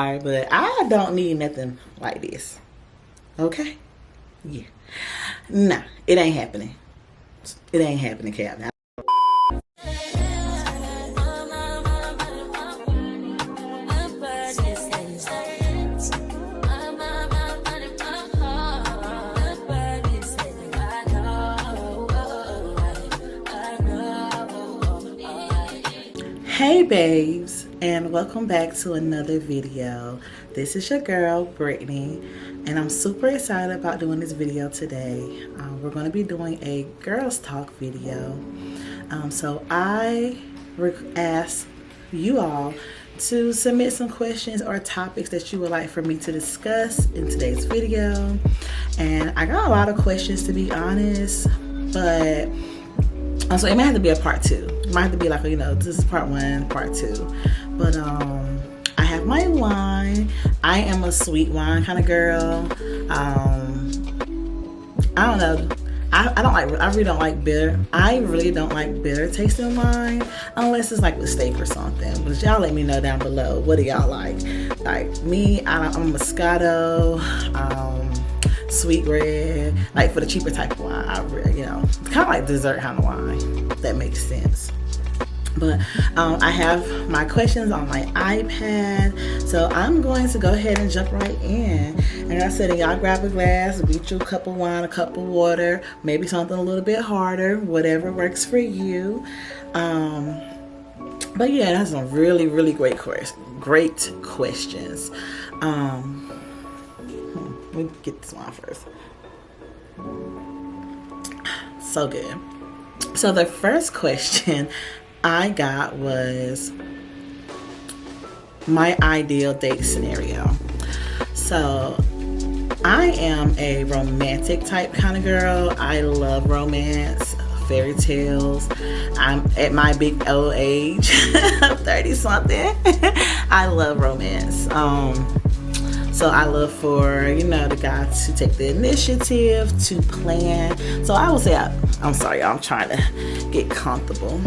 But I don't need nothing like this. Okay? Yeah. Nah, it ain't happening. It ain't happening, Cap. Hey babes, and welcome back to another video. This is your girl Brittany, and I'm super excited about doing this video today. We're going to be doing a girls talk video. So I asked you all to submit some questions or topics that you would like for me to discuss in today's video, and I got a lot of questions, to be honest, but so it might have to be a part 2. It might have to be like, this is part 1, part 2. But I have my wine. I am a sweet wine kind of girl. I don't know. I really don't like bitter. I really don't like bitter tasting wine unless it's like with steak or something. But y'all let me know down below. What do y'all like? Like me, I'm Moscato. Sweet red, like for the cheaper type of wine. Kind of like dessert kind of wine, if that makes sense. But I have my questions on my iPad, so I'm going to go ahead and jump right in. And like I said, y'all grab a glass, get you a cup of wine, a cup of water, maybe something a little bit harder, whatever works for you. But yeah, that's some really, really great questions. Let me get this one first. So good. So the first question I got was my ideal date scenario. So I am a romantic type kind of girl. I love romance, fairy tales. I'm at my big old age, 30 something. I love romance. So I love for, the guy to take the initiative, to plan. So I would say, I'm sorry, I'm trying to get comfortable.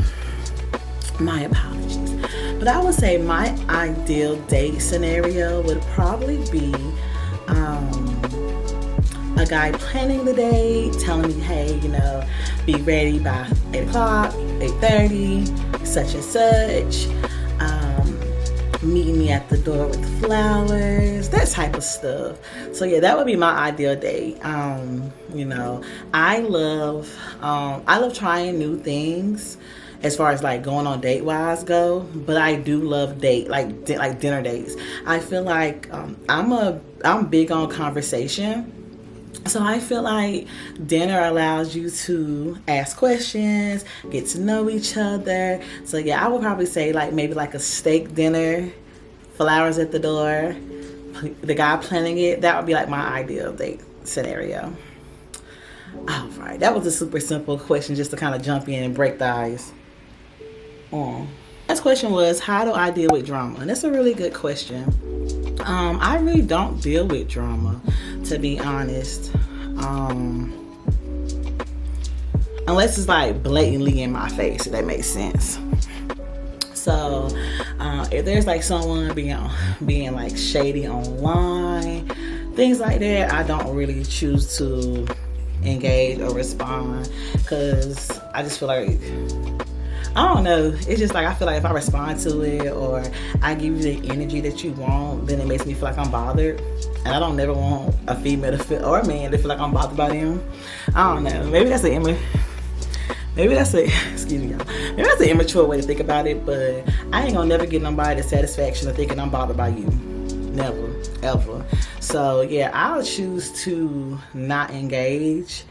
My apologies. But I would say my ideal date scenario would probably be a guy planning the date, telling me, hey, be ready by 8 o'clock, 8:30, such and such. Meeting me at the door with flowers, that type of stuff. So yeah, that would be my ideal date. I love trying new things as far as like going on date wise go, but I do love like dinner dates. I feel like I'm big on conversation. So I feel like dinner allows you to ask questions, get to know each other. So yeah, I would probably say maybe a steak dinner, flowers at the door, the guy planning it. That would be like my ideal date scenario. All right, that was a super simple question just to kind of jump in and break the ice. Next question was, how do I deal with drama? And that's a really good question. I really don't deal with drama, to be honest, unless it's like blatantly in my face, if that makes sense. So if there's like someone being like shady online, things like that, I don't really choose to engage or respond, because I just feel like, I don't know, it's just like I feel like if I respond to it or I give you the energy that you want, then it makes me feel like I'm bothered. And I don't never want a female to feel, or a man to feel like I'm bothered by them. I don't know. Maybe that's an immature way to think about it, but I ain't gonna never get nobody the satisfaction of thinking I'm bothered by you. Never, ever. So yeah, I'll choose to not engage.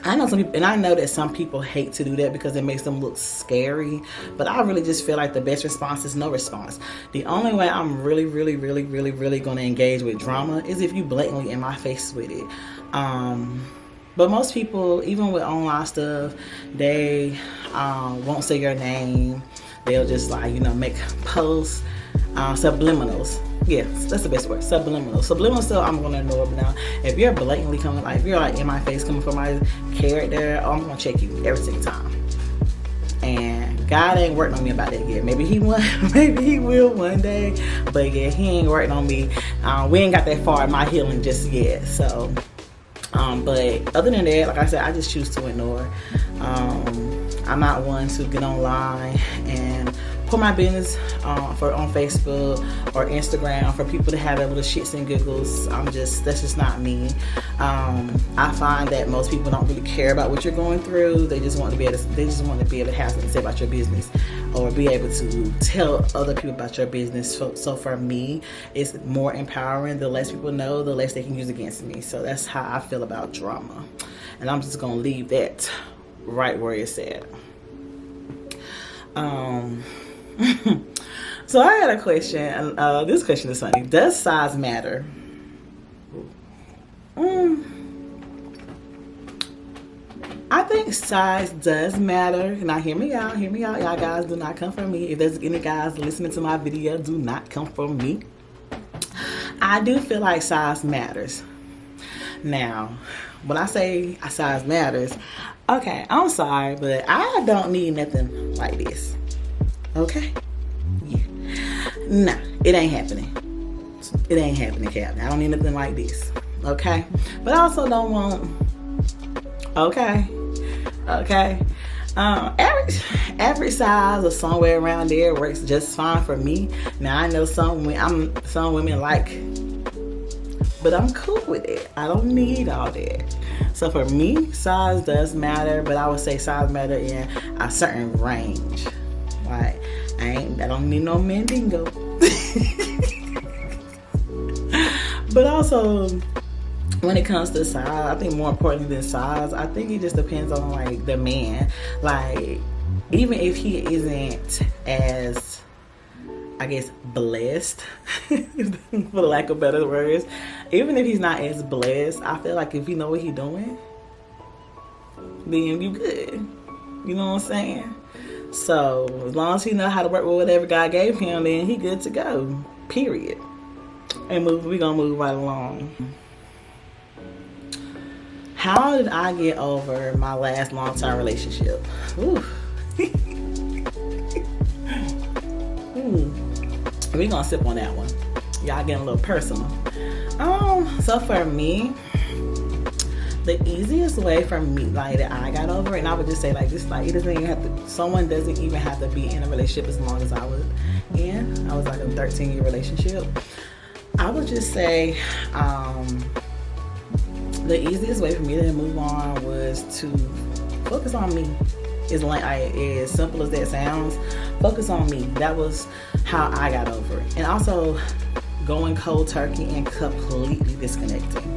I know some people, and I know that some people hate to do that because it makes them look scary, but I really just feel like the best response is no response. The only way I'm really going to engage with drama is if you blatantly in my face with it. But most people, even with online stuff, they won't say your name. They'll just make posts, subliminals. Yes, that's the best word. Subliminal. Subliminal stuff I'm gonna ignore. But now, if you're blatantly coming, if you're in my face coming from my character, I'm gonna check you every single time. And God ain't working on me about that yet. Maybe he will one day, but yeah, he ain't working on me. We ain't got that far in my healing just yet. So, but other than that, like I said, I just choose to ignore. I'm not one to get online and put my business on Facebook or Instagram for people to have their little shits and giggles. That's just not me. I find that most people don't really care about what you're going through. They just want to be able to have something to say about your business, or be able to tell other people about your business. So for me, it's more empowering. The less people know, the less they can use against me. So that's how I feel about drama, and I'm just gonna leave that right where it's at. So I had a question. This question is funny. Does size matter? I think size does matter. Now hear me out. Y'all guys, do not come for me. If there's any guys listening to my video, do not come for me. I do feel like size matters. Now, when I say size matters, okay, I'm sorry, but I don't need nothing like this. Okay? Yeah. Nah, it ain't happening. It ain't happening, Captain. I don't need nothing like this. Okay? But I also don't want... Okay? Average size or somewhere around there works just fine for me. Now, I know some women like... But I'm cool with it. I don't need all that. So for me, size does matter, but I would say size matter in a certain range. Like, I don't need no mandingo. But also, when it comes to size, I think more important than size, I think it just depends on like the man. Like, even if he isn't as, I guess, blessed, for lack of better words, even if he's not as blessed, I feel like if you know what he's doing, then you good. You know what I'm saying? So as long as he know how to work with whatever God gave him, then he good to go. Period. And we gonna move right along. How did I get over my last long-term relationship? Ooh. We gonna sip on that one. Y'all getting a little personal. So for me, the easiest way for me, like, that I got over it, and I would just say like this, like, someone doesn't even have to be in a relationship as long as I was in. I was like in a 13-year relationship. I would just say, the easiest way for me to move on was to focus on me. It's like, as simple as that sounds, focus on me. That was how I got over it. And also going cold turkey and completely disconnecting.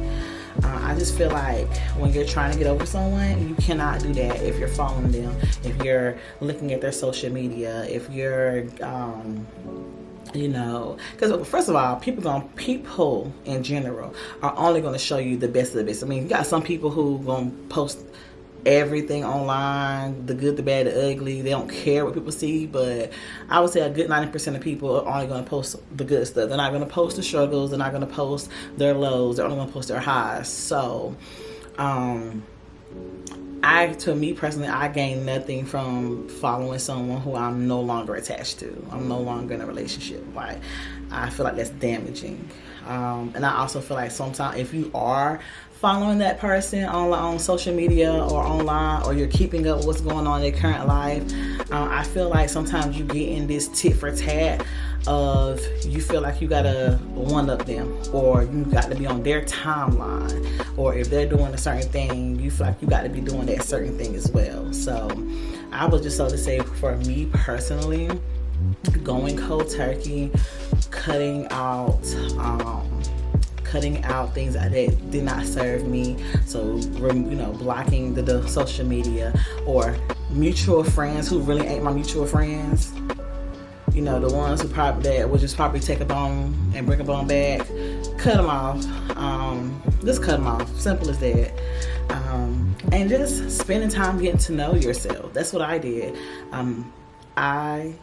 I just feel like when you're trying to get over someone, you cannot do that if you're following them, if you're looking at their social media, if you're, because first of all, people in general are only going to show you the best of the best. I mean, you got some people who going to post everything online, the good, the bad, the ugly. They don't care what people see, but I would say a good 90% of people are only going to post the good stuff. They're not going to post the struggles. They're not going to post their lows. They're only going to post their highs. So, to me personally, I gain nothing from following someone who I'm no longer attached to. I'm no longer in a relationship. Like, I feel like that's damaging. And I also feel like sometimes if you are following that person on social media or online, or you're keeping up with what's going on in their current life, I feel like sometimes you get in this tit for tat of, you feel like you gotta one up them, or you got to be on their timeline, or if they're doing a certain thing, you feel like you got to be doing that certain thing as well. So I was just so to say, for me personally, going cold turkey, cutting out things that did not serve me. So, blocking the social media, or mutual friends who really ain't my mutual friends. The ones who that would just probably take a bone and bring a bone back. Cut them off. Just cut them off. Simple as that. And just spending time getting to know yourself. That's what I did. I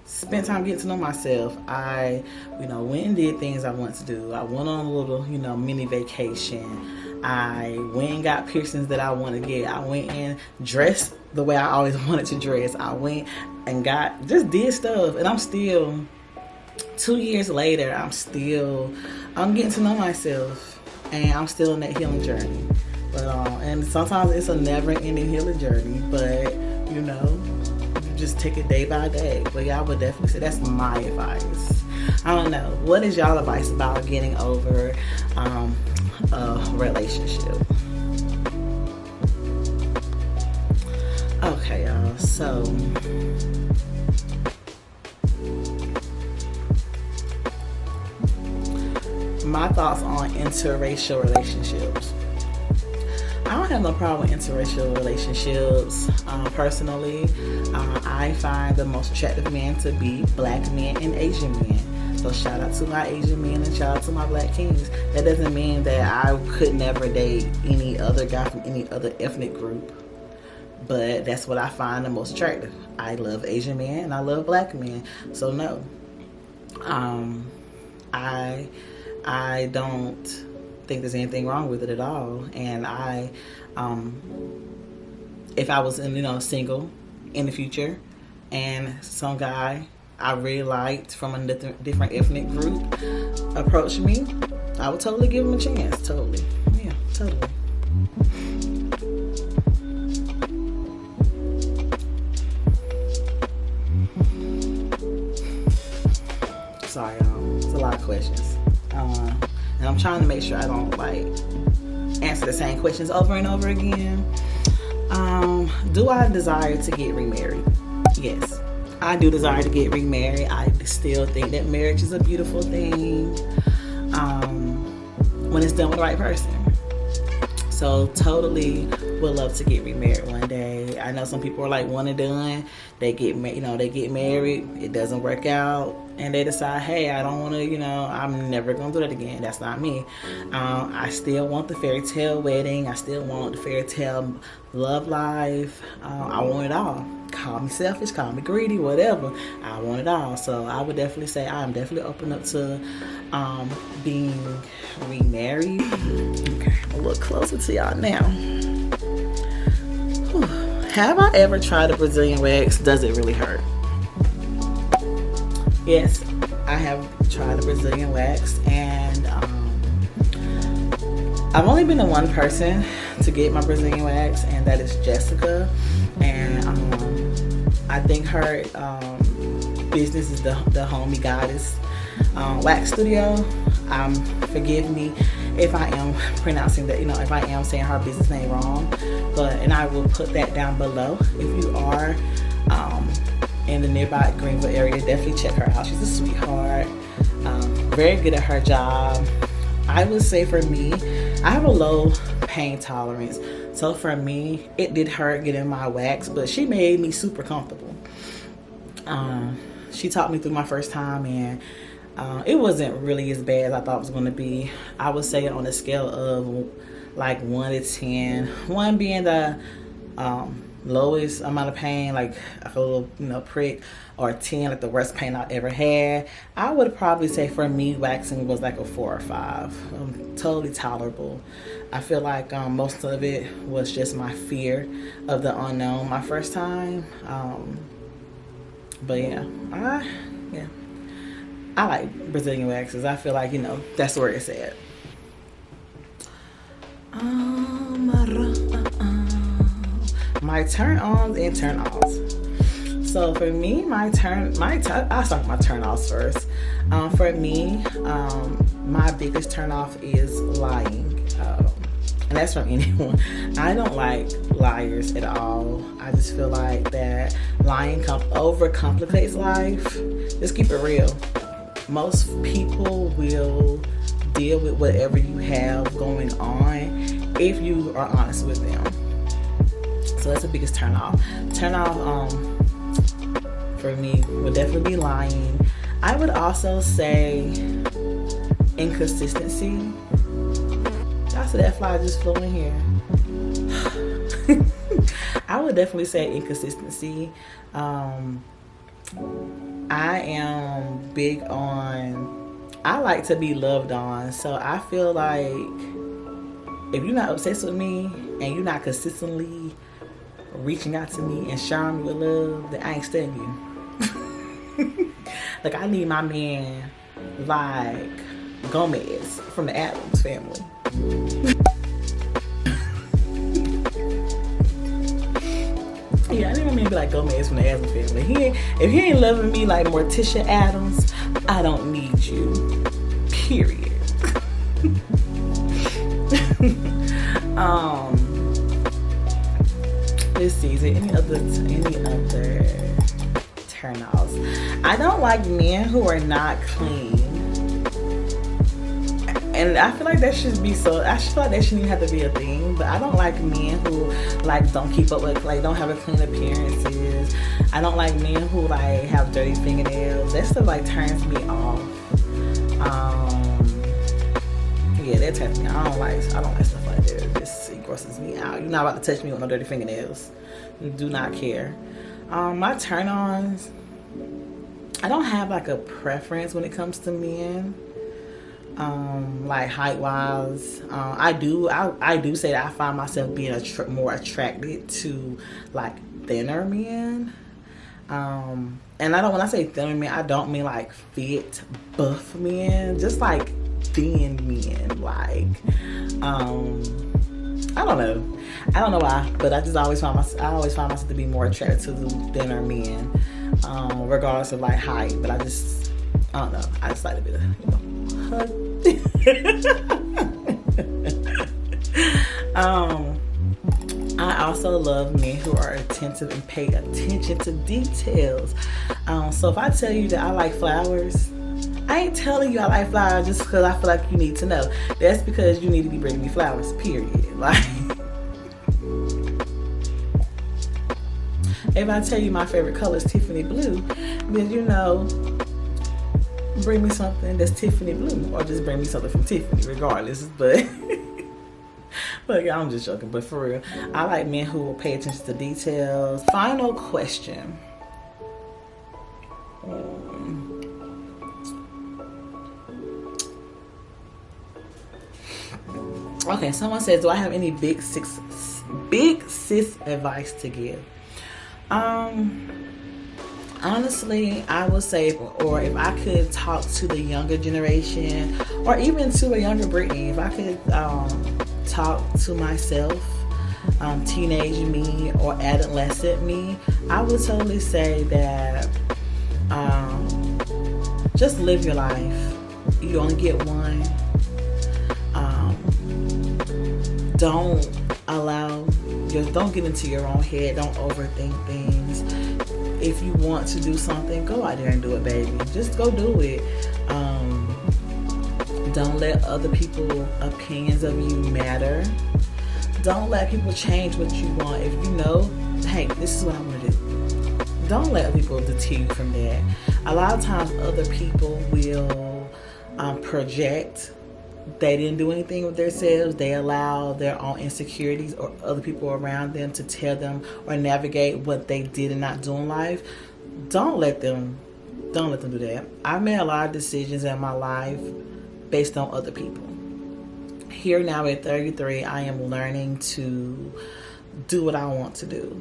spent time getting to know myself. I, went and did things I wanted to do. I went on a little, mini vacation. I went and got piercings that I want to get. I went and dressed the way I always wanted to dress. I went and got just did stuff, and I'm still 2 years later. I'm getting to know myself, and I'm still on that healing journey. But and sometimes it's a never-ending healing journey. But you know, you just take it day by day. But yeah, I would definitely say that's my advice. I don't know. What is y'all advice about getting over a relationship? Okay, y'all. So my thoughts on interracial relationships. I don't have no problem with interracial relationships. Personally, I find the most attractive men to be black men and Asian men. So shout out to my Asian men and shout out to my black kings. That doesn't mean that I could never date any other guy from any other ethnic group. But that's what I find the most attractive. I love Asian men and I love black men. So no. I don't think there's anything wrong with it at all. And if I was single in the future and some guy I really liked from a different ethnic group approached me, I would totally give him a chance. Totally. Yeah, totally. Sorry, y'all. It's a lot of questions. And I'm trying to make sure I don't answer the same questions over and over again. Do I desire to get remarried? Yes, I do desire to get remarried. I still think that marriage is a beautiful thing when it's done with the right person. So totally would love to get remarried one day. I know some people are like one and done. They get married, it doesn't work out, and they decide, hey, I don't want to, I'm never gonna do that again. That's not me. I still want the fairy tale wedding. I still want the fairy tale love life. I want it all. Call me selfish, call me greedy, whatever. I want it all. So I would definitely say I'm definitely open up to being remarried. Okay, a little closer to y'all now. Have I ever tried a Brazilian wax? Does it really hurt? Yes, I have tried a Brazilian wax, and I've only been to one person to get my Brazilian wax, and that is Jessica. And I think her business is the Homie Goddess Wax Studio. Forgive me if I am pronouncing that, if I am saying her business name wrong, and I will put that down below. If you are in the nearby Greenville area, definitely check her out. She's a sweetheart, very good at her job. I would say for me, I have a low pain tolerance, so for me, it did hurt getting my wax, but she made me super comfortable. She taught me through my first time, and it wasn't really as bad as I thought it was going to be. I would say on a scale of 1 to 10, 1 being the lowest amount of pain, like a little prick, or 10 like the worst pain I ever had. I would probably say for me, waxing was like a 4 or 5. Totally tolerable. I feel like most of it was just my fear of the unknown my first time. But yeah, I like Brazilian waxes. I feel like, that's where it's at. My turn-ons and turn-offs. So for me, I'll start with my turn-offs first. For me, my biggest turn-off is lying. And that's from anyone. I don't like liars at all. I just feel like that lying overcomplicates life. Just keep it real. Most people will deal with whatever you have going on if you are honest with them. So that's the biggest turn off. For me would definitely be lying. I would also say inconsistency. I said that fly just flew in here. I would definitely say inconsistency. I am big on, I like to be loved on. So I feel like if you're not obsessed with me and you're not consistently reaching out to me and showering me with love, then I ain't studying you. Like, I need my man like Gomez from the Addams Family. Yeah, I need my man to be like Gomez from the Addams Family. If he ain't loving me like Morticia Addams, I don't need you. Period. Let's see, is there any other turn-offs? I don't like men who are not clean. And I feel like that should be so. I feel like that shouldn't even have to be a thing. But I don't like men who like don't keep up with, like, don't have a clean appearances. I don't like men who like have dirty fingernails. That stuff like turns me off. Yeah, that turns me. I don't like stuff like that. It grosses me out. You're not about to touch me with no dirty fingernails. Do not care. My turn-ons. I don't have like a preference when it comes to men. Like height wise, I do say that I find myself being more attracted to like thinner men. And when I say thinner men, I don't mean like fit, buff men, just like thin men. Like, I don't know why, but I always find myself to be more attracted to the thinner men, regardless of like height. But I don't know. I just like to be, I also love men who are attentive and pay attention to details. So if I tell you that I like flowers, I ain't telling you I like flowers just because I feel like you need to know. That's because you need to be bringing me flowers, period. Like, if I tell you my favorite color is Tiffany blue, then bring me something that's Tiffany blue, or just bring me something from Tiffany, regardless. But yeah, I'm just joking. But for real, I like men who will pay attention to details. Final question. Okay, someone says, do I have any big sis advice to give? Honestly, I would say, or if I could talk to the younger generation, or even to a younger Brittany, if I could talk to myself, teenage me or adolescent me, I would totally say that just live your life. You only get one. Don't get into your own head. Don't overthink things. If you want to do something, go out there and do it, baby. Just go do it. Don't let other people's opinions of you matter. Don't let people change what you want. If you know, hey, this is what I want to do, don't let people deter you from that. A lot of times other people will project. They didn't do anything with themselves. They allow their own insecurities or other people around them to tell them or navigate what they did and not do in life. Don't let them do that. I made a lot of decisions in my life based on other people. Here now at 33, I am learning to do what I want to do,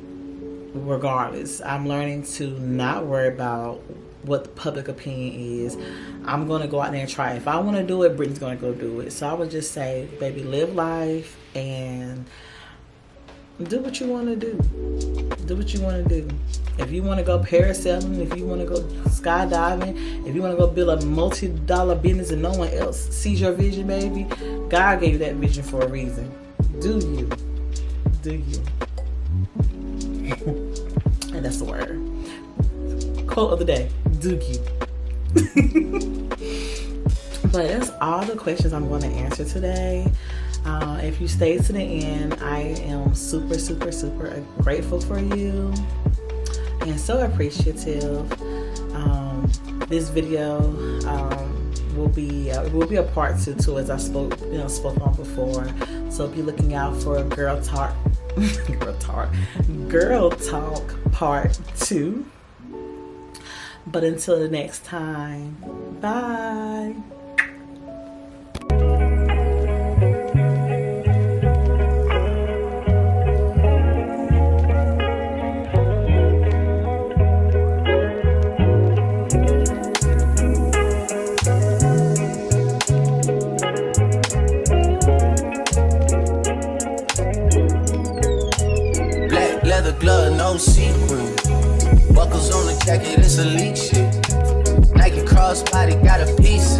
regardless. I'm learning to not worry about what the public opinion is. I'm going to go out there and try it. If I want to do it, Brittany's going to go do it. So I would just say, baby, live life and do what you want to do. Do what you want to do. If you want to go parasailing, if you want to go skydiving, if you want to go build a multi-dollar business and no one else sees your vision, baby, God gave you that vision for a reason. Do you. Do you. And that's the word. Quote of the day. Do you. But that's all the questions I'm going to answer today. If you stay to the end, I am super, super, super grateful for you and so appreciative. This video will be a part 2 too, as I spoke on before. So be looking out for Girl Talk Part 2. But until the next time, bye. glove, no sequin. Buckles on the jacket, it's elite shit. Nike crossbody got a piece.